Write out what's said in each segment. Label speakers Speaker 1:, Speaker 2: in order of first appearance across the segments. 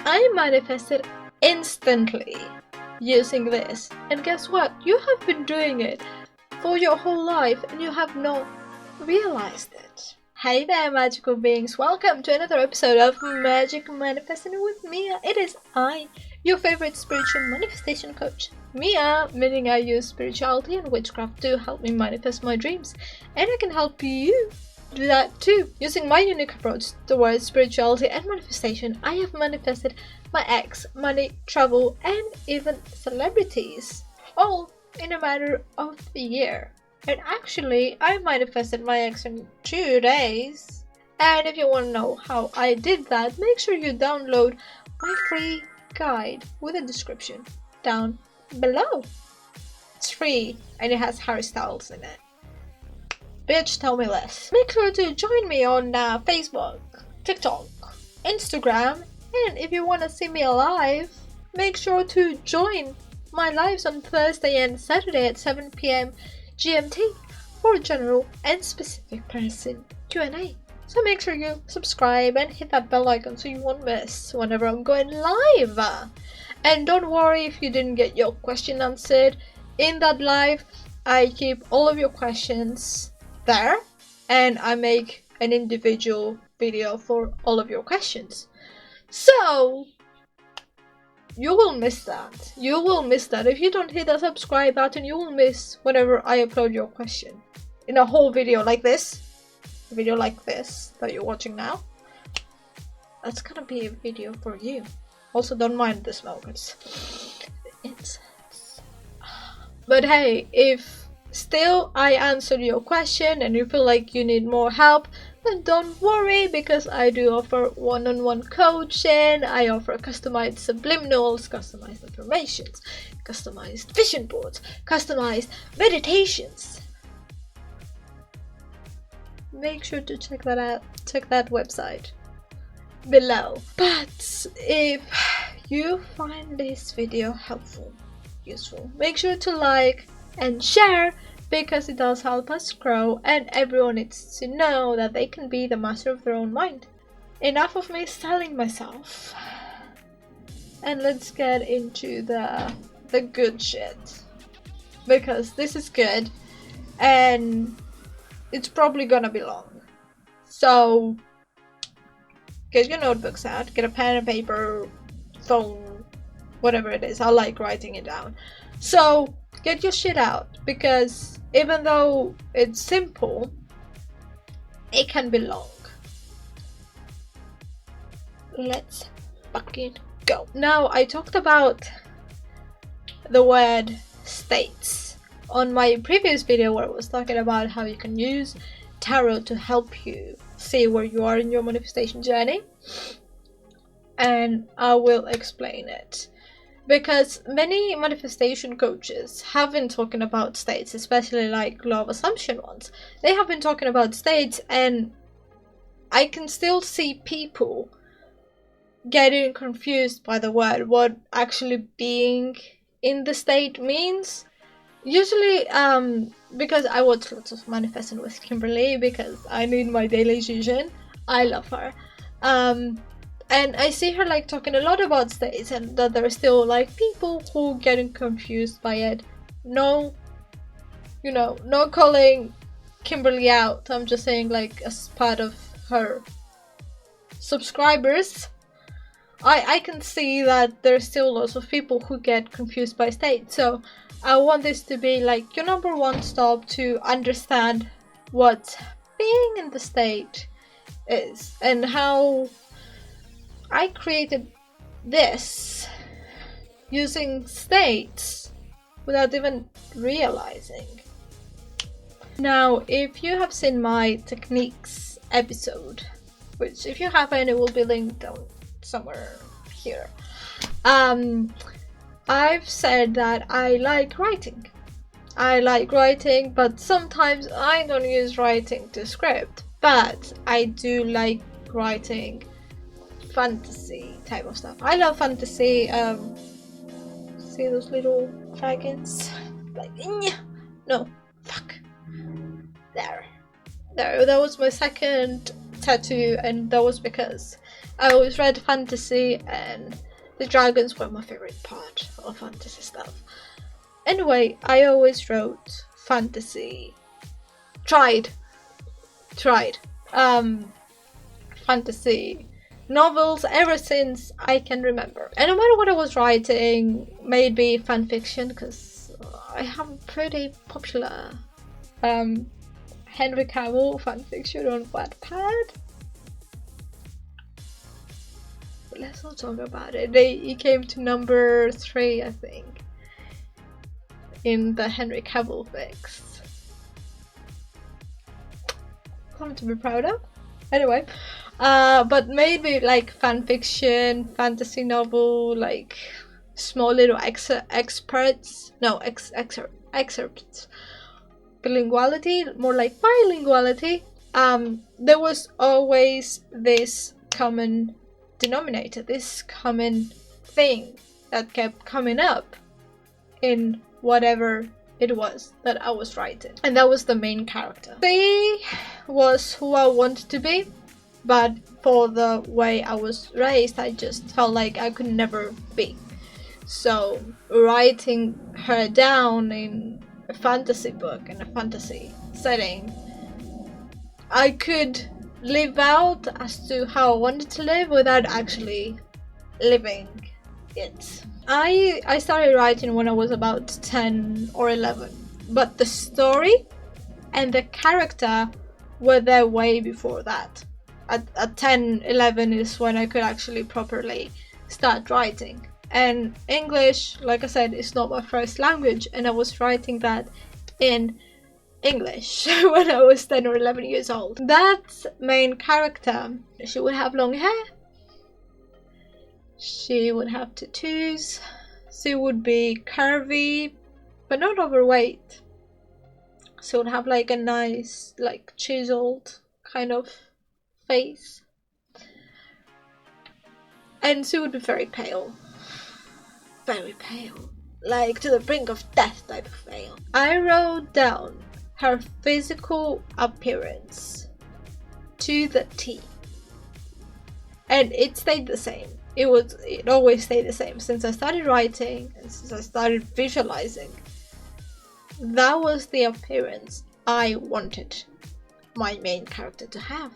Speaker 1: I manifested instantly using this, and guess what? You have been doing it for your whole life and you have not realized it. Hey there, magical beings, welcome to another episode of Magic Manifesting with Mia. It is I, your favorite spiritual manifestation coach, Mia, meaning I use spirituality and witchcraft to help me manifest my dreams, and I can help you do that too. Using my unique approach towards spirituality and manifestation, I have manifested my ex, money, travel, and even celebrities, all in a matter of a year. And actually, I manifested my ex in 2 days. And if you want to know how I did that, make sure you download my free guide with a description down below. It's free and it has Harry Styles in it. Bitch, tell me less. Make sure to join me on Facebook, TikTok, Instagram, and if you want to see me live, make sure to join my lives on Thursday and Saturday at 7 p.m. GMT for general and specific person Q&A. So make sure you subscribe and hit that bell icon so you won't miss whenever I'm going live. And don't worry if you didn't get your question answered in that live. I keep all of your questions there and I make an individual video for all of your questions. So you will miss that. You will miss that. If you don't hit the subscribe button, you will miss whenever I upload your question. In a whole video like this, a video like this that you're watching now, that's gonna be a video for you. Also, don't mind the smoke. It's but hey, if still I answered your question and you feel like you need more help, then don't worry, because I do offer one-on-one coaching. I offer customized subliminals, customized affirmations, customized vision boards, customized meditations. Make sure to check that out. Check that website below. But if you find this video helpful, useful, make sure to like and share, because it does help us grow and everyone needs to know that they can be the master of their own mind. Enough of me selling myself, and let's get into the good shit, because this is good and it's probably gonna be long. So get your notebooks out, get a pen and paper, phone, whatever it is. I like writing it down. So get your shit out, because even though it's simple, it can be long. Let's fucking go. Now, I talked about the word states on my previous video, where I was talking about how you can use tarot to help you see where you are in your manifestation journey, and I will explain it. Because many manifestation coaches have been talking about states, especially like law of assumption ones. They have been talking about states, and I can still see people getting confused by the word, what actually being in the state means. Usually, because I watch lots of Manifesting with Kimberly, because I need my daily vision. I love her. And I see her like talking a lot about states, and that there are still like people who getting confused by it. No, no calling Kimberly out. I'm just saying, like, as part of her subscribers, I can see that there's still lots of people who get confused by states. So I want this to be like your number one stop to understand what being in the state is, and how I created this using states without even realizing. Now, if you have seen my techniques episode, which if you haven't, it will be linked down somewhere here, I've said that I like writing. I like writing, but sometimes I don't use writing to script, but I do like writing fantasy type of stuff. I love fantasy. See those little dragons? Like, no, fuck. There. That was my second tattoo, and that was because I always read fantasy, and the dragons were my favorite part of fantasy stuff. Anyway, I always wrote fantasy. Tried. Fantasy novels ever since I can remember. And no matter what I was writing, maybe fanfiction, because I have a pretty popular Henry Cavill fanfiction on Wattpad. But let's not talk about it. He came to number 3, I think, in the Henry Cavill fics. Something to be proud of. Anyway, but maybe like fanfiction, fantasy novel, like small little excerpts, bilinguality, more like bilinguality. There was always this common denominator, this common thing that kept coming up in whatever it was that I was writing, and that was the main character. She was who I wanted to be, but for the way I was raised, I just felt like I could never be. So writing her down in a fantasy book, in a fantasy setting, I could live out as to how I wanted to live without actually living it. I started writing when I was about 10 or 11, but the story and the character were there way before that. At 10, 11 is when I could actually properly start writing. And English, like I said, is not my first language, and I was writing that in English when I was 10 or 11 years old. That main character, she would have long hair. She would have tattoos. She would be curvy, but not overweight. She would have like a nice, like chiseled kind of face. And she would be very pale. Very pale. Like to the brink of death type of pale. I wrote down her physical appearance to the T. And it stayed the same. It always stayed the same since I started writing and since I started visualizing. That was the appearance I wanted my main character to have.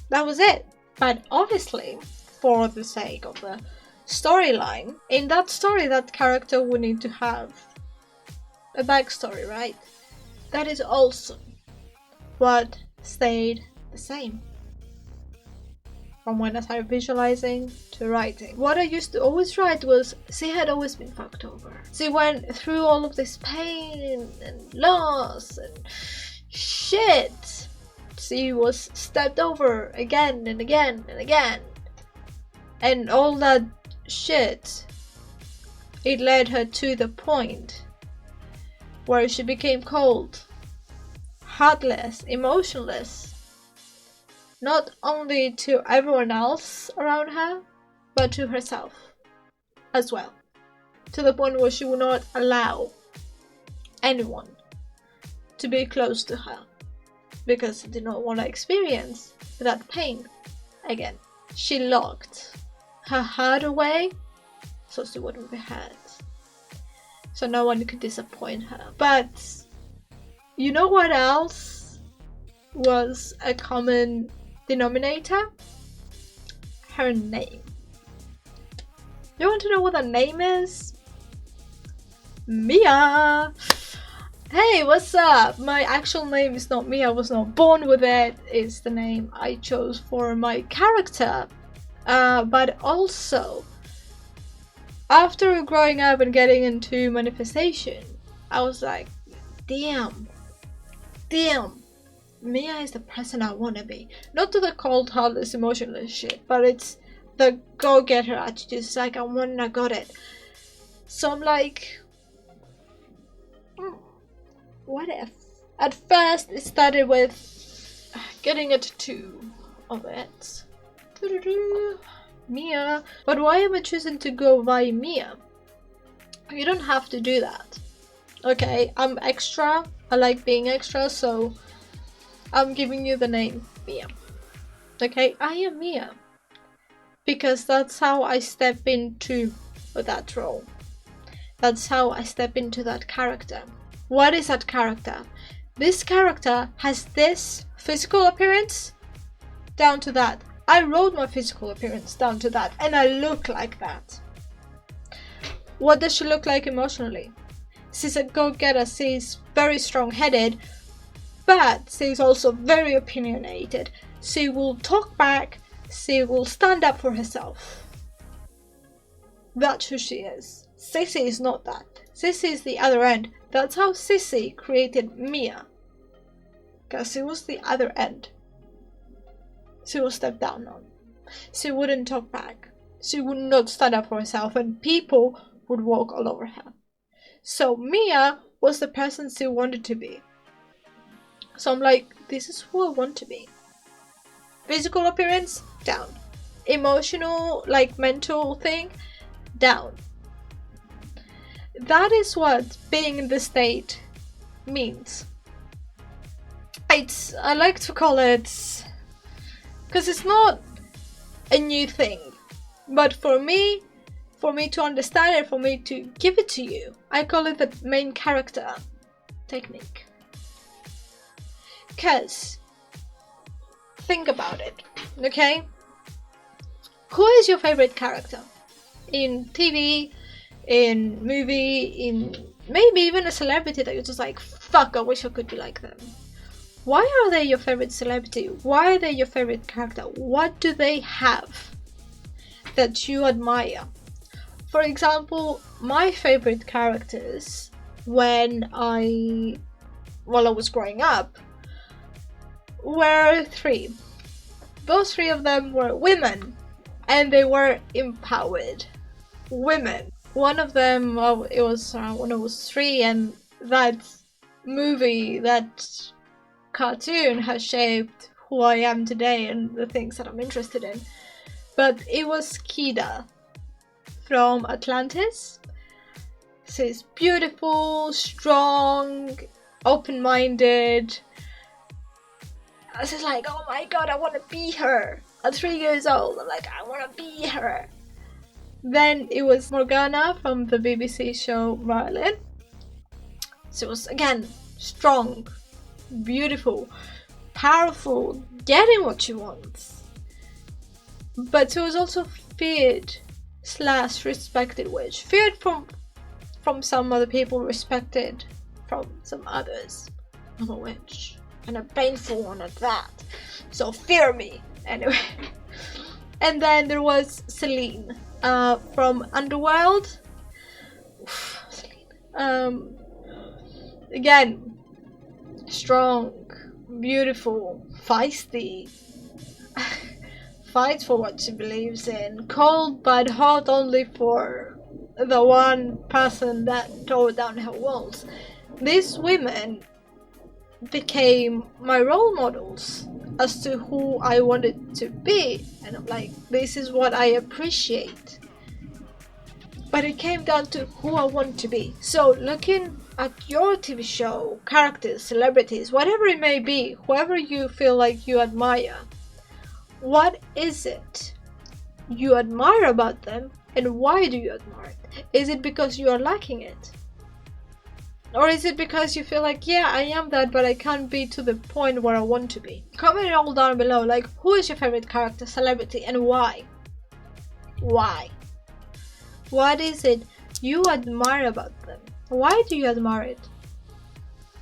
Speaker 1: That was it. But obviously, for the sake of the storyline, in that story that character would need to have a backstory, right? That is also what stayed the same. From when I started visualizing to writing. What I used to always write was, she had always been fucked over. She went through all of this pain and loss and shit. She was stepped over again and again and again. And all that shit, it led her to the point where she became cold, heartless, emotionless. Not only to everyone else around her, but to herself as well. To the point where she would not allow anyone to be close to her because she did not want to experience that pain again. She locked her heart away so she wouldn't be hurt. So no one could disappoint her. But you know what else was a common denominator? Her name. You want to know what her name is? Mia! Hey, what's up? My actual name is not Mia. I was not born with it. It's the name I chose for my character. But also, after growing up and getting into manifestation, I was like, damn, Mia is the person I want to be. Not to the cold, heartless, emotionless shit, but it's the go-getter attitude. It's like, I want and I got it. So I'm like, what if? At first, it started with getting a tattoo of it. Mia. But why am I choosing to go by Mia? You don't have to do that. Okay, I'm extra. I like being extra, so I'm giving you the name Mia. Okay, I am Mia. because that's how I step into that role. That's how I step into that character. What is that character? This character has this physical appearance down to that. I wrote my physical appearance down to that, and I look like that. What does she look like emotionally? She's a go-getter, she's very strong-headed, but she's also very opinionated. She will talk back, she will stand up for herself. That's who she is. Sissy is not that. Sissy is the other end. That's how Sissy created Mia. Because she was the other end. She will step down on. She wouldn't talk back. She would not stand up for herself, and people would walk all over her. So Mia was the person she wanted to be. So I'm like, this is who I want to be. Physical appearance, down. Emotional, like mental thing, down. That is what being in the state means. I like to call it, because it's not a new thing, but for me to understand it, for me to give it to you, I call it the main character technique. Because think about it, okay? Who is your favorite character? In TV, in movie, in maybe even a celebrity that you're just like, fuck, I wish I could be like them. Why are they your favorite celebrity? Why are they your favorite character? What do they have that you admire? For example, my favorite characters while I was growing up were three. Those three of them were women, and they were empowered women. One of them, it was when I was 3, and that movie, that cartoon has shaped who I am today and the things that I'm interested in. But it was Kida from Atlantis. She's beautiful, strong, open-minded. I was just like, oh my god, I want to be her. At 3 years old, I'm like, I want to be her. Then it was Morgana from the BBC show Merlin. She was, again, strong, beautiful, powerful, getting what she wants. But she was also feared / respected, which feared from some other people, respected from some others. I'm a witch, and a painful one at that. So fear me, anyway. And then there was Celine from Underworld. Celine. Again, strong, beautiful, feisty, fights for what she believes in, cold but hot only for the one person that tore down her walls. These women became my role models as to who I wanted to be, and I'm like, this is what I appreciate. But it came down to who I want to be. So looking at your TV show, characters, celebrities, whatever it may be, whoever you feel like you admire, what is it you admire about them, and why do you admire it? Is it because you are lacking it? Or is it because you feel like, yeah, I am that, but I can't be to the point where I want to be? Comment it all down below, like, who is your favorite character, celebrity, and why? Why? What is it you admire about them? Why do you admire it?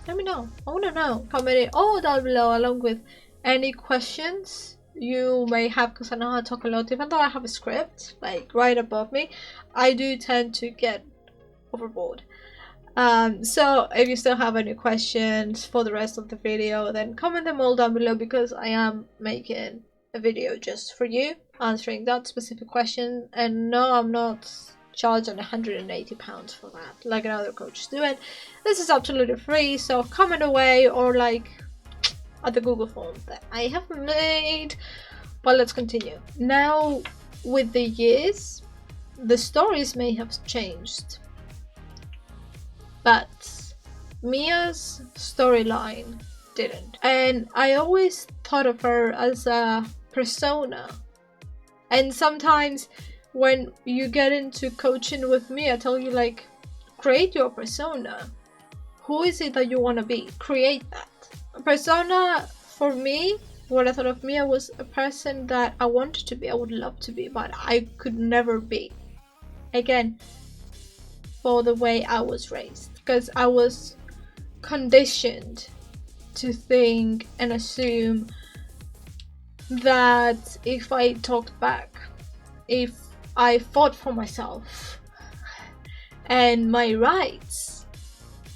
Speaker 1: Let me know. I want to know. Comment it all down below, along with any questions you may have, because I know how to talk a lot. Even though I have a script, like, right above me, I do tend to get overboard. So if you still have any questions for the rest of the video, then comment them all down below, because I am making a video just for you, answering that specific question. And no, I'm not charging £180 for that like another coach is doing. This is absolutely free, so comment away, or like at the Google form that I have made. But let's continue. Now, with the years, the stories may have changed, but Mia's storyline didn't. And I always thought of her as a persona, And sometimes when you get into coaching with me, I tell you, like, create your persona. Who is it that you want to be? Create that. A persona, for me, what I thought of Mia was a person that I wanted to be, I would love to be, but I could never be. Again, for the way I was raised. Because I was conditioned to think and assume that if I talked back, if I fought for myself and my rights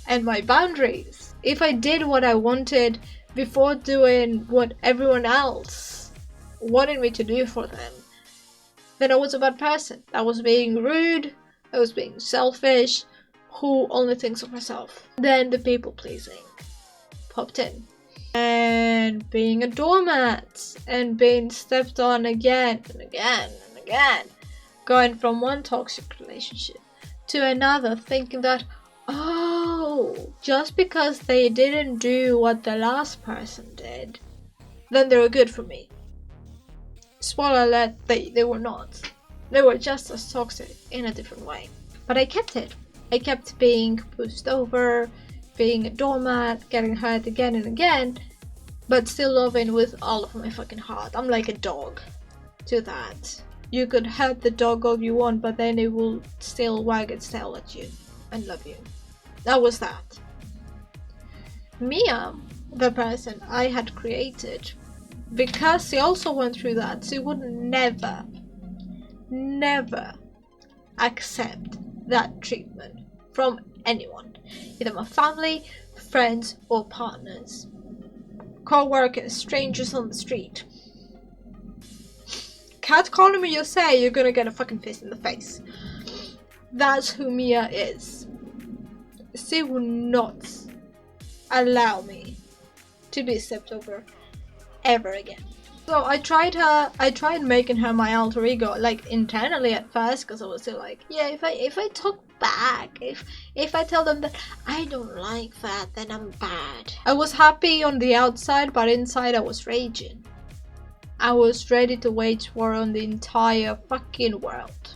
Speaker 1: and my boundaries, if I did what I wanted before doing what everyone else wanted me to do for them, then I was a bad person. I was being rude, I was being selfish, who only thinks of myself. Then the people pleasing popped in. And being a doormat and being stepped on again and again and again. Going from one toxic relationship to another, thinking that, oh, just because they didn't do what the last person did, then they were good for me. Spoiler alert, they were not. They were just as toxic in a different way. But I kept it. I kept being pushed over, being a doormat, getting hurt again and again, but still loving with all of my fucking heart. I'm like a dog to that. You could hurt the dog all you want, but then it will still wag its tail at you and love you. That was that. Mia, the person I had created, because she also went through that, she would never accept that treatment from anyone, either my family, friends, or partners, co-workers, strangers on the street. Cat calling me, you say, you're gonna get a fucking fist in the face. That's who Mia is. She will not allow me to be stepped over ever again. So I tried making her my alter ego, like internally at first, because I was still like, yeah, if I talk back, if I tell them that I don't like that, then I'm bad. I was happy on the outside, but inside I was raging. I was ready to wage war on the entire fucking world.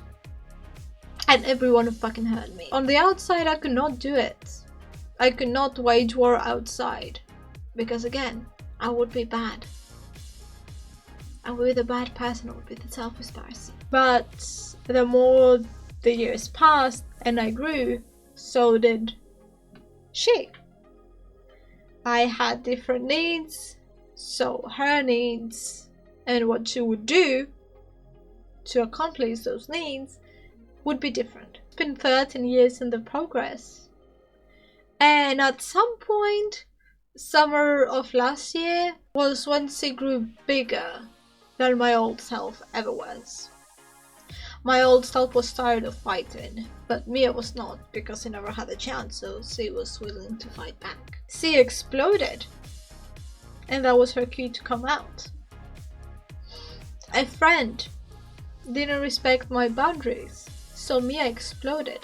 Speaker 1: And everyone who fucking hurt me. On the outside I could not do it. I could not wage war outside. Because again, I would be bad. I would be the bad person, I would be the selfish person. But the more the years passed and I grew, so did she. I had different needs, so her needs and what she would do to accomplish those needs would be different. It's been 13 years in the progress. And at some point, summer of last year was when she grew bigger than my old self ever was. My old self was tired of fighting, but Mia was not, because she never had a chance, so she was willing to fight back. She exploded, and that was her cue to come out. A friend didn't respect my boundaries, so Mia exploded.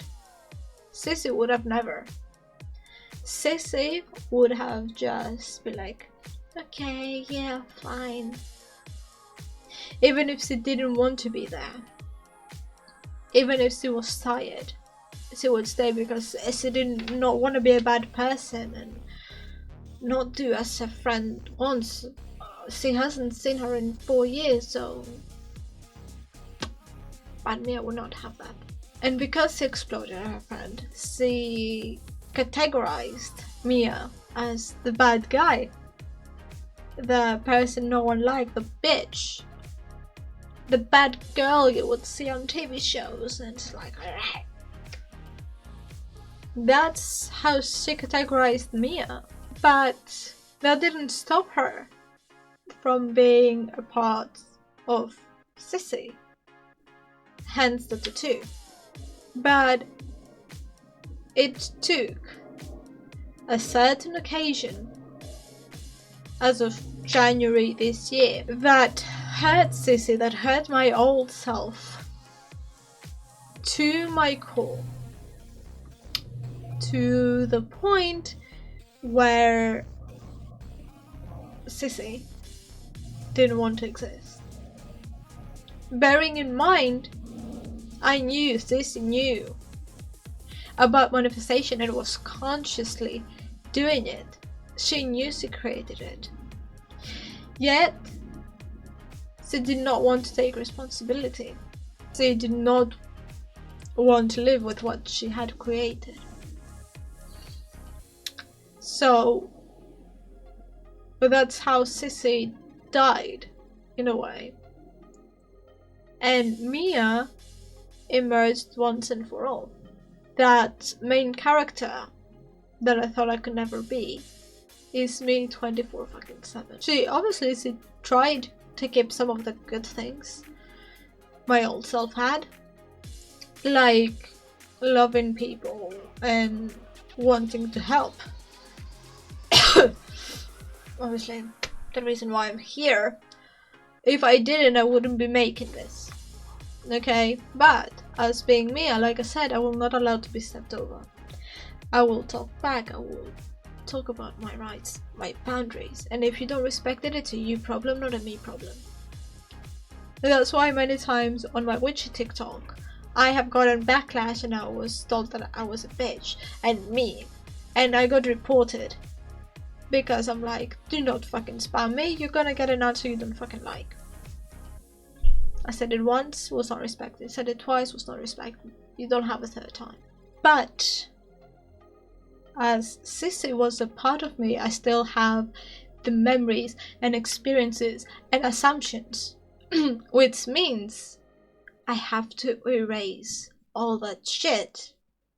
Speaker 1: Sissy would have never. Sissy would have just been like, okay, yeah, fine. Even if she didn't want to be there. Even if she was tired, she would stay because she did not want to be a bad person and not do as a friend wants. She hasn't seen her in 4 years, so... But Mia would not have that. And because she exploded her friend, she categorized Mia as the bad guy. The person no one liked, the bitch. The bad girl you would see on TV shows, and it's like, alright. That's how she categorized Mia. But that didn't stop her from being a part of Sissy. Hence the tattoo. But it took a certain occasion, as of January this year, that hurt Sissy, that hurt my old self to my core, to the point where Sissy didn't want to exist. Bearing in mind, I knew Sissy knew about manifestation and was consciously doing it. She knew she created it. Yet, she did not want to take responsibility. She did not want to live with what she had created. So, but that's how Sissy died, in a way. And Mia emerged once and for all. That main character that I thought I could never be is me 24/7. She tried to keep some of the good things my old self had, like loving people and wanting to help. Obviously, the reason why I'm here. If I didn't, I wouldn't be making this. Okay? But, as being Mia, like I said, I will not allow to be stepped over. I will talk back, I will talk about my rights, my boundaries, and if you don't respect it, it's a you problem, not a me problem. And that's why many times on my witchy TikTok, I have gotten backlash and I was told that I was a bitch and me, and I got reported because I'm like, do not fucking spam me, you're gonna get an answer you don't fucking like. I said it once, was not respected. Said it twice, was not respected. You don't have a third time. But as Sissy was a part of me, I still have the memories and experiences and assumptions, which means I have to erase all that shit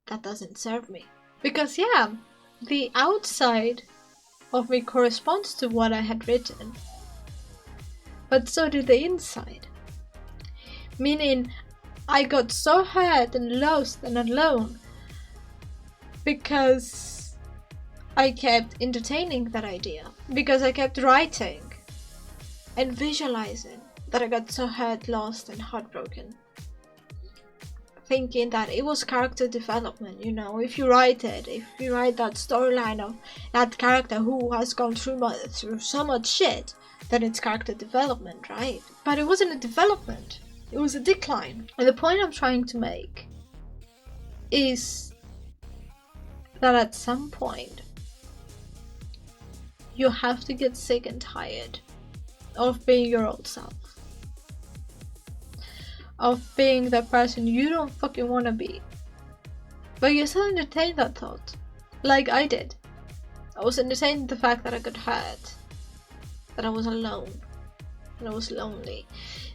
Speaker 1: that doesn't serve me. Because yeah, the outside of me corresponds to what I had written, but so did the inside. Meaning, I got so hurt and lost and alone because I kept entertaining that idea. Because I kept writing and visualizing that I got so hurt, lost and heartbroken. Thinking that it was character development, you know, if you write that storyline of that character who has gone through so much shit, then it's character development, right? But it wasn't a development. It was a decline. And the point I'm trying to make is that at some point you have to get sick and tired of being your old self. Of being the person you don't fucking want to be. But you still entertain that thought. Like I did. I was entertaining the fact that I got hurt. That I was alone. That I was lonely.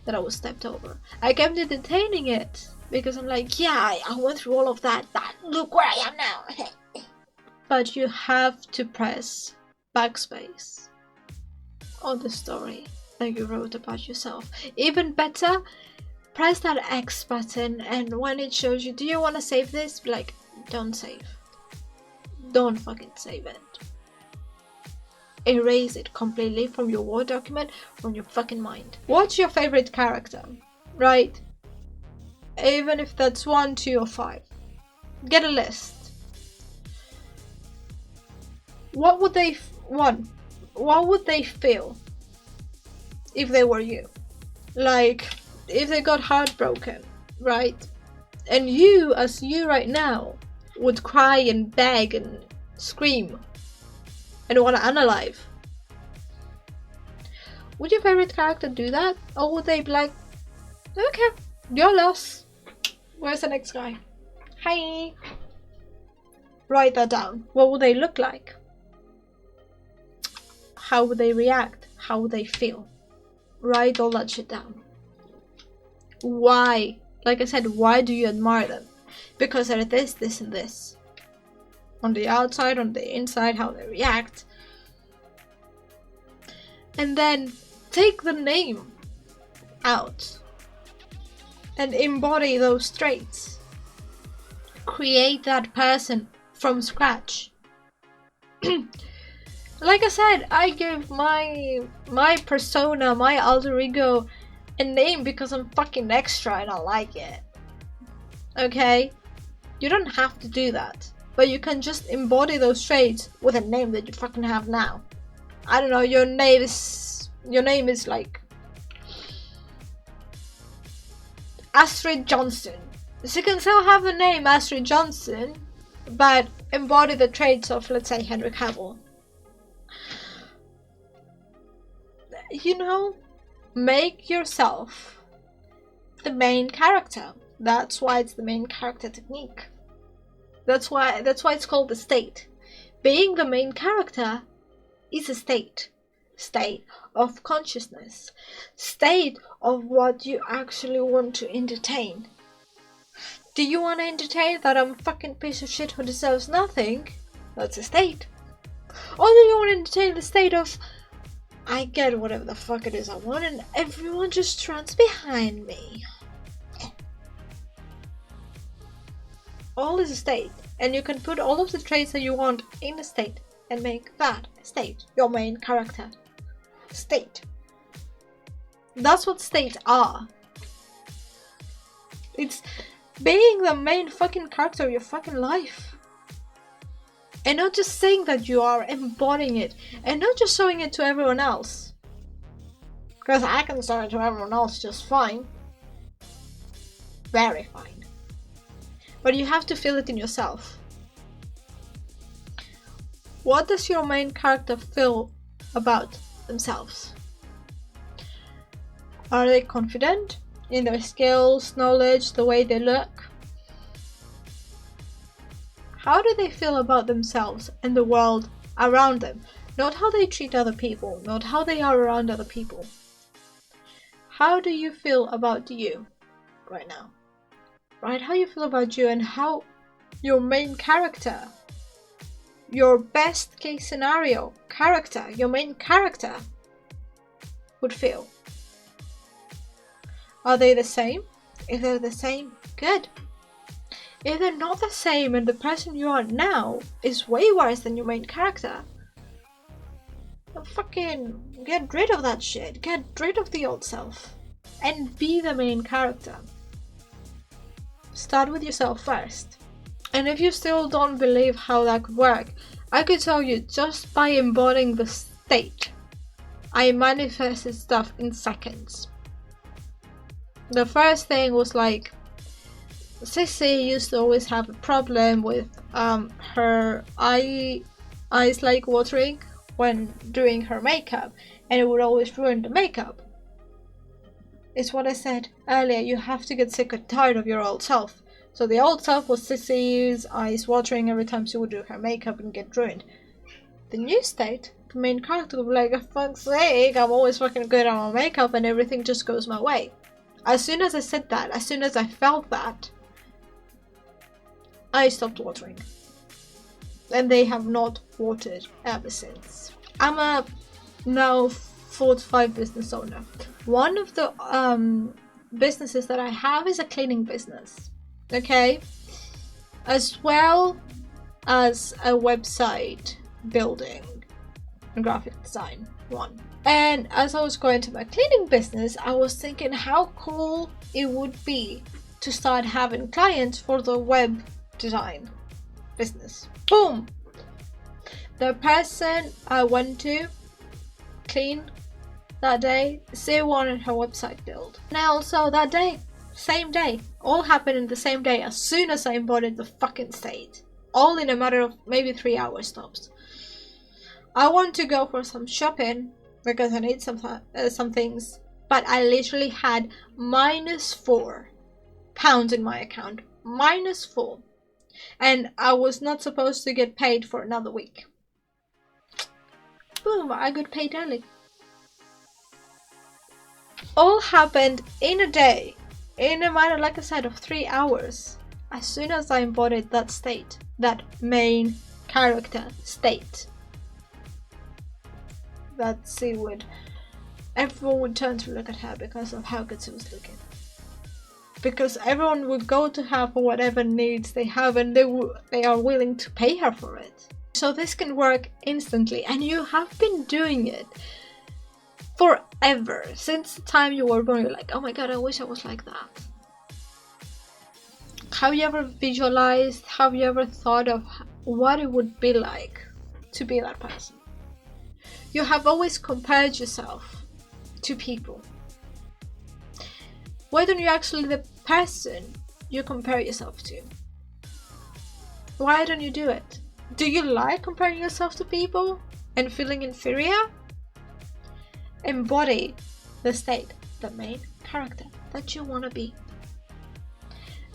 Speaker 1: That I was stepped over. I kept entertaining it. Because I'm like, yeah, I went through all of that. But look where I am now. But you have to press backspace on the story that you wrote about yourself. Even better, press that X button, and when it shows you, do you want to save this? Be like, don't save. Don't fucking save it. Erase it completely from your Word document, from your fucking mind. What's your favorite character? Right? Even if that's 1, 2, or 5. Get a list. What would they feel if they were you? Like, if they got heartbroken, right? And you, as you right now, would cry and beg and scream and want to unalive. Would your favorite character do that? Or would they be like, okay, your loss. Where's the next guy? Hi. Write that down. What would they look like? How would they react? How would they feel? Write all that shit down. Why? Like I said, why do you admire them? Because they're this, this, and this. On the outside, on the inside, how they react. And then take the name out and embody those traits. Create that person from scratch. Like I said, I give my persona, my alter ego, a name because I'm fucking extra and I like it. Okay? You don't have to do that. But you can just embody those traits with a name that you fucking have now. I don't know, your name is like Astrid Johnson. So you can still have the name Astrid Johnson, but embody the traits of, let's say, Henry Cavill. You know, make yourself the main character. That's why it's the main character technique. That's why it's called the state. Being the main character is a state of consciousness, state of what you actually want to entertain. Do you want to entertain that I'm a fucking piece of shit who deserves nothing? That's a state. Or do you want to entertain the state of I get whatever the fuck it is I want and everyone just runs behind me? All is a state, and you can put all of the traits that you want in a state and make that state your main character. State. That's what states are. It's being the main fucking character of your fucking life. And not just saying that you are, embodying it. And not just showing it to everyone else. Because I can show it to everyone else just fine. Very fine. But you have to feel it in yourself. What does your main character feel about themselves? Are they confident in their skills, knowledge, the way they look? How do they feel about themselves and the world around them? Not how they treat other people, not how they are around other people. How do you feel about you right now? Right? How you feel about you and how your main character, your best case scenario character, your main character would feel. Are they the same? If they're the same, good. If they're not the same and the person you are now is way worse than your main character, then fucking get rid of that shit. Get rid of the old self and be the main character. Start with yourself first. And if you still don't believe how that could work, I could tell you just by embodying the state, I manifested stuff in seconds. The first thing was like, Sissy used to always have a problem with her eyes like watering when doing her makeup, and it would always ruin the makeup. It's what I said earlier, you have to get sick and tired of your old self. So the old self was Sissy's eyes watering every time she would do her makeup and get ruined. The new state, the main character would be like, for fuck's sake, I'm always fucking good at my makeup and everything just goes my way. As soon as I said that, as soon as I felt that, I stopped watering. And they have not watered ever since. I'm a now 4-5 business owner. One of the businesses that I have is a cleaning business. Okay? As well as a website building and graphic design one. And as I was going to my cleaning business, I was thinking how cool it would be to start having clients for the web design business. Boom! The person I went to clean that day, she wanted her website built. And I also that day, same day, all happened in the same day as soon as I embodied the fucking state. All in a matter of maybe 3 hours tops. I want to go for some shopping because I need some things, but I literally had -4 pounds in my account. -4. And I was not supposed to get paid for another week. Boom, I got paid early. All happened in a day, in a matter, like I said, of 3 hours. As soon as I embodied that state, that main character state, that everyone would turn to look at her because of how good she was looking. Because everyone would go to her for whatever needs they have, and they are willing to pay her for it. So this can work instantly, and you have been doing it forever. Since the time you were born, you're like, oh my god, I wish I was like that. Have you ever visualized, have you ever thought of what it would be like to be that person? You have always compared yourself to people. Why don't you actually person you compare yourself to. Why don't you do it? Do you like comparing yourself to people and feeling inferior? Embody the state, the main character that you want to be.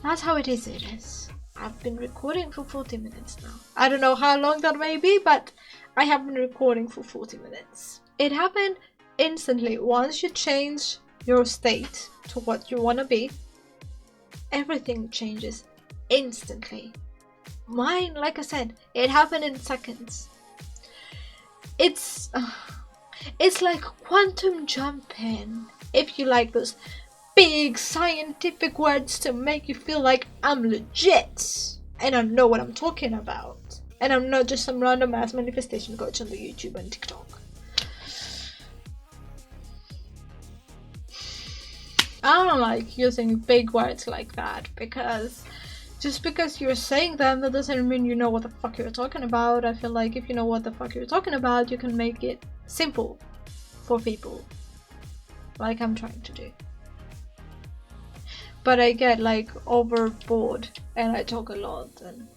Speaker 1: That's how it is. I've been recording for 40 minutes now. I don't know how long that may be, but I have been recording for 40 minutes. It happened instantly. Once you change your state to what you want to be, everything changes instantly. Mine, like I said, it happened in seconds. It's like quantum jumping, if you like those big scientific words to make you feel like I'm legit and I know what I'm talking about, and I'm not just some random ass manifestation coach on the YouTube and TikTok. I don't like using big words like that, because just because you're saying them, that doesn't mean you know what the fuck you're talking about. I feel like if you know what the fuck you're talking about, you can make it simple for people, like I'm trying to do. But I get like overboard and I talk a lot, and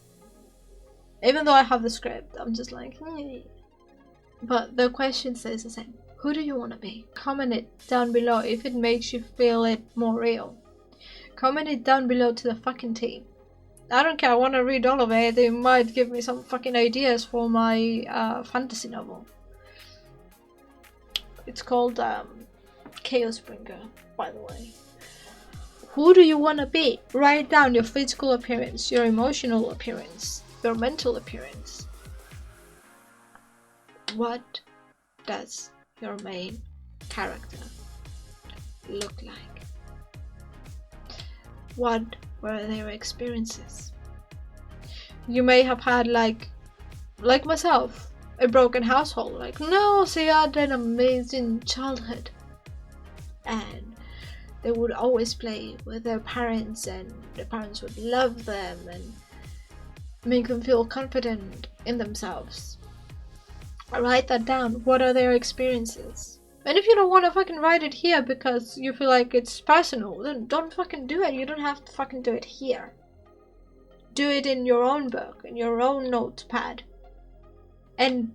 Speaker 1: even though I have the script, I'm just like, hey. But the question stays the same. Who do you want to be? Comment it down below if it makes you feel it more real. Comment it down below to the fucking team. I don't care, I want to read all of it. They might give me some fucking ideas for my fantasy novel. It's called Chaos Bringer, by the way. Who do you want to be? Write down your physical appearance, your emotional appearance, your mental appearance. What does your main character look like? What were their experiences? You may have had like myself, a broken household. Like, no, see, I had an amazing childhood, and they would always play with their parents, and the parents would love them and make them feel confident in themselves. Write that down. What are their experiences? And if you don't want to fucking write it here because you feel like it's personal, then don't fucking do it. You don't have to fucking do it here. Do it in your own book, in your own notepad. And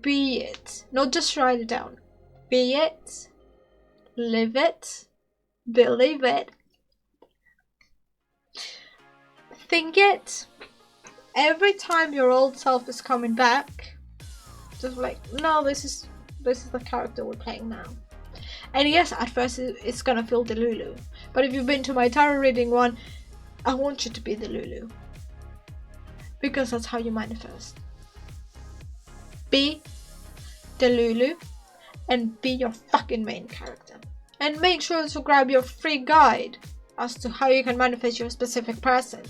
Speaker 1: be it. Not just write it down. Be it. Live it. Believe it. Think it. Every time your old self is coming back, just like, no, this is the character we're playing now. And yes, at first it's gonna feel Delulu, but if you've been to my tarot reading one, I want you to be the Lulu, because that's how you manifest. Be the Lulu and be your fucking main character. And make sure to grab your free guide as to how you can manifest your specific person,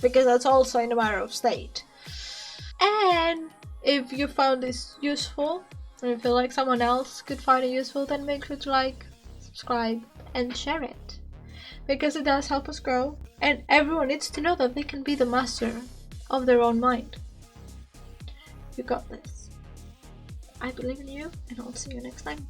Speaker 1: because that's also in a matter of state. And if you found this useful, or you feel like someone else could find it useful, then make sure to like, subscribe, and share it, because it does help us grow, and everyone needs to know that they can be the master of their own mind. You got this. I believe in you, and I'll see you next time.